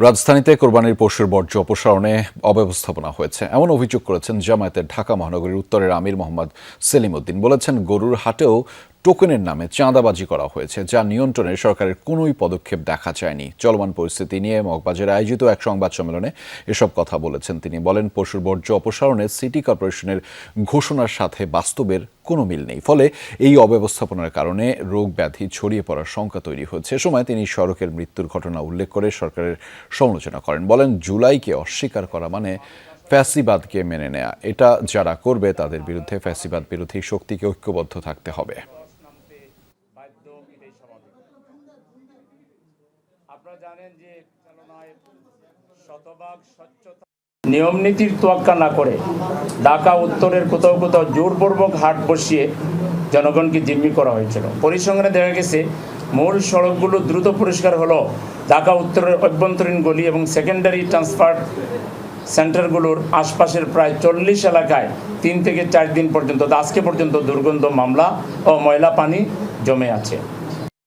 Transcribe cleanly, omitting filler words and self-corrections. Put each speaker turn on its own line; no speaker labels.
রাজধানীতে কোরবানির পশুর বর্জ্য অপসারণে অব্যবস্থাপনা হয়েছে এমন অভিযোগ করেছেন জামায়াতের ঢাকা মহানগরীর উত্তরের আমির মোহাম্মদ সেলিম উদ্দিন। বলেছেন, গরুর হাটেও টোকেনের নামে চাঁদাবাজি করা হয়েছে, যা নিয়ন্ত্রণে সরকারের কোনোই পদক্ষেপ দেখা যায়নি। চলমান পরিস্থিতি নিয়ে মগবাজারে আয়োজিত এক সংবাদ সম্মেলনে এসব কথা বলেছেন তিনি। বলেন, পশুর বর্জ্য অপসারণে সিটি কর্পোরেশনের ঘোষণার সাথে বাস্তবের কোনো মিল নেই। ফলে এই অব্যবস্থাপনার কারণে রোগ ব্যাধি ছড়িয়ে পড়ার শঙ্কা তৈরি হচ্ছে। এ সময় তিনি সড়কের মৃত্যুর ঘটনা উল্লেখ করে সরকারের সমালোচনা করেন। বলেন, জুলাইকে অস্বীকার করা মানে ফ্যাসিবাদকে মেনে নেয়া। এটা যারা করবে তাদের বিরুদ্ধে ফ্যাসিবাদ বিরোধী শক্তিকে ঐক্যবদ্ধ থাকতে হবে।
আপনারা জানেন যে চালনায় শতভাগ স্বচ্ছতা নিয়ম নীতির তোয়াক্কা না করে ঢাকা উত্তরের কোথাও কোথাও জোরপূর্বক হাট বসিয়ে জনগণকে জিম্মি করা হয়েছিল। পরিসংখ্যানে দেখা গেছে মূল সড়কগুলো দ্রুত পরিষ্কার হলো ঢাকা উত্তরের অভ্যন্তরীণ গলি এবং সেকেন্ডারি ট্রান্সফার সেন্টারগুলোর আশপাশের প্রায় 40 এলাকায় 3 থেকে 4 দিন পর্যন্ত আজকে পর্যন্ত দুর্গন্ধ মামলা ও ময়লা পানি জমে আছে।